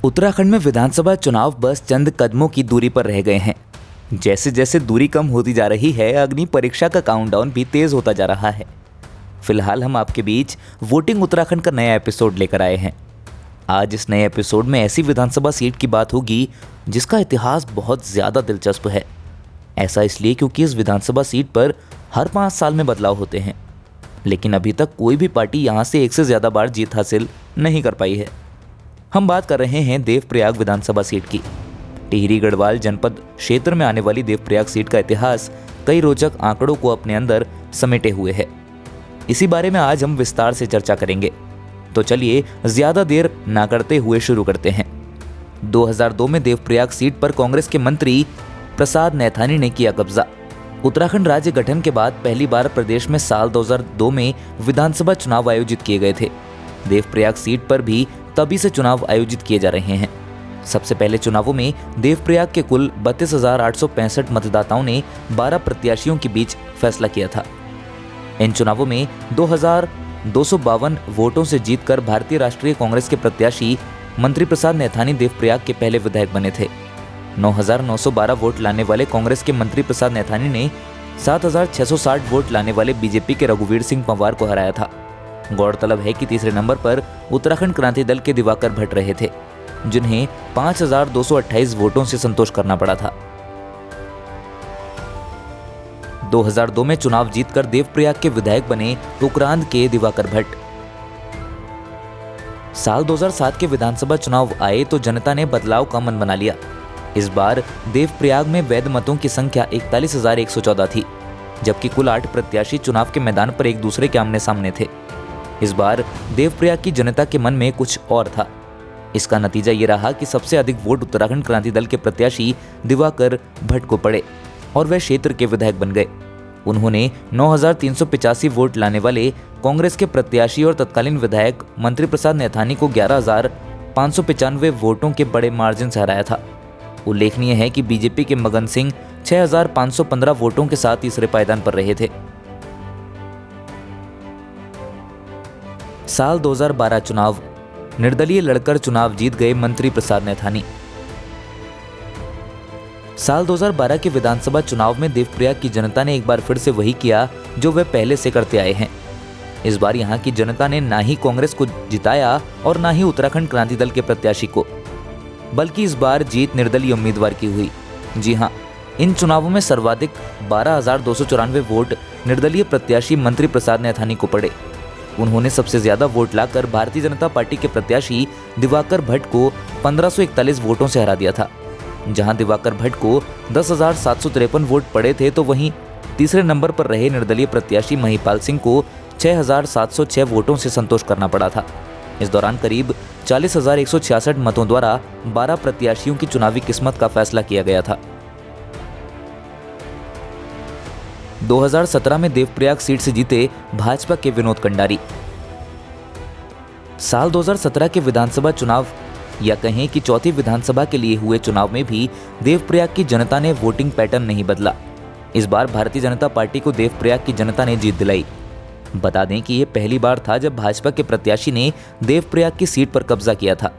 उत्तराखंड में विधानसभा चुनाव बस चंद कदमों की दूरी पर रह गए हैं। जैसे जैसे दूरी कम होती जा रही है, अग्नि परीक्षा का काउंटडाउन भी तेज होता जा रहा है। फिलहाल हम आपके बीच वोटिंग उत्तराखंड का नया एपिसोड लेकर आए हैं। आज इस नए एपिसोड में ऐसी विधानसभा सीट की बात होगी जिसका इतिहास बहुत ज़्यादा दिलचस्प है। ऐसा इसलिए क्योंकि इस विधानसभा सीट पर हर 5 साल में बदलाव होते हैं, लेकिन अभी तक कोई भी पार्टी यहाँ से एक से ज़्यादा बार जीत हासिल नहीं कर पाई है। हम बात कर रहे हैं देवप्रयाग विधानसभा सीट की। टिहरी गढ़वाल जनपद क्षेत्र में आने वाली देवप्रयाग सीट का इतिहास कई रोचक आंकड़ों को अपने अंदर समेटे हुए है। इसी बारे में आज हम विस्तार से चर्चा करेंगे। तो चलिए ज्यादा देर ना करते हुए शुरू करते हैं। 2002 में देवप्रयाग सीट पर कांग्रेस के मंत्री प्रसाद नैथानी ने किया कब्जा। उत्तराखंड राज्य गठन के बाद पहली बार प्रदेश में साल 2002 में विधानसभा चुनाव आयोजित किए गए थे। देवप्रयाग सीट पर भी तभी से चुनाव आयोजित किए जा रहे हैं। सबसे पहले चुनावों में देवप्रयाग के कुल 32,865 मतदाताओं ने 12 प्रत्याशियों के बीच फैसला किया था। इन चुनावों में 2,252 वोटों से जीतकर भारतीय राष्ट्रीय कांग्रेस के प्रत्याशी मंत्री प्रसाद नैथानी देवप्रयाग के पहले विधायक बने थे। 9,912 वोट लाने वाले कांग्रेस के मंत्री प्रसाद नैथानी ने 7,660 वोट लाने वाले बीजेपी के रघुवीर सिंह पंवार को हराया था। गौरतलब है कि तीसरे नंबर पर उत्तराखंड क्रांति दल के दिवाकर भट्ट रहे थे, जिन्हें 5,228 वोटों से संतोष करना पड़ा था। 2002 में चुनाव जीतकर देवप्रयाग के विधायक बने उक्रांद के दिवाकर भट्ट। साल 2007 के विधानसभा चुनाव आए तो जनता ने बदलाव का मन बना लिया। इस बार देवप्रयाग में वैध मतों की संख्या 41,114 थी, जबकि कुल 8 प्रत्याशी चुनाव के मैदान पर एक दूसरे के आमने सामने थे। इस बार देवप्रयाग की जनता के मन में कुछ और था। इसका नतीजा ये रहा कि सबसे अधिक वोट उत्तराखंड क्रांति दल के प्रत्याशी दिवाकर भट्ट को पड़े और वह क्षेत्र के विधायक बन गए। उन्होंने 9,385 वोट लाने वाले कांग्रेस के प्रत्याशी और तत्कालीन विधायक मंत्री प्रसाद नैथानी को 11,595 वोटों के बड़े मार्जिन से हराया था। उल्लेखनीय है कि बीजेपी के मगन सिंह 6,515 वोटों के साथ तीसरे पायदान पर रहे थे। साल 2012 चुनाव, निर्दलीय लड़कर चुनाव जीत गए मंत्री प्रसाद नैथानी। साल 2012 के विधानसभा चुनाव में देवप्रयाग की जनता ने एक बार फिर से वही किया जो वे पहले से करते आए हैं। इस बार यहां की जनता ने ना ही कांग्रेस को जिताया और ना ही उत्तराखंड क्रांति दल के प्रत्याशी को, बल्कि इस बार जीत निर्दलीय उम्मीदवार की हुई। जी हां, इन चुनावों में सर्वाधिक 12,294 वोट निर्दलीय प्रत्याशी मंत्री प्रसाद नैथानी को पड़े। उन्होंने सबसे ज्यादा वोट लाकर भारतीय जनता पार्टी के प्रत्याशी दिवाकर भट्ट को 1,541 वोटों से हरा दिया था। जहां दिवाकर भट्ट को 10,753 वोट पड़े थे, तो वहीं तीसरे नंबर पर रहे निर्दलीय प्रत्याशी महिपाल सिंह को 6,706 वोटों से संतोष करना पड़ा था। इस दौरान करीब 40,166 मतों द्वारा 12 प्रत्याशियों की चुनावी किस्मत का फैसला किया गया था। 2017 में देवप्रयाग सीट से जीते भाजपा के विनोद कंडारी। साल 2017 के विधानसभा चुनाव या कहें कि चौथी विधानसभा के लिए हुए चुनाव में भी देवप्रयाग की जनता ने वोटिंग पैटर्न नहीं बदला। इस बार भारतीय जनता पार्टी को देवप्रयाग की जनता ने जीत दिलाई। बता दें कि यह पहली बार था जब भाजपा के प्रत्याशी ने देवप्रयाग की सीट पर कब्जा किया था।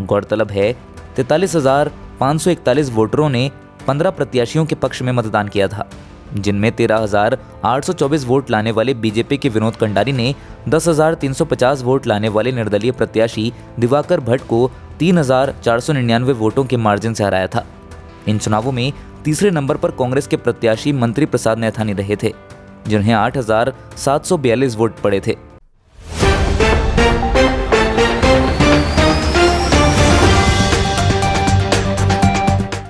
गौरतलब है 43,541 वोटरों ने 15 प्रत्याशियों के पक्ष में मतदान किया था, जिनमें 13,824 वोट लाने वाले बीजेपी के विनोद कंडारी ने 10,350 वोट लाने वाले निर्दलीय प्रत्याशी दिवाकर भट्ट को 3,499 वोटों के मार्जिन से हराया था। इन चुनावों में तीसरे नंबर पर कांग्रेस के प्रत्याशी मंत्री प्रसाद नैथानी रहे थे, जिन्हें 8,742 वोट पड़े थे।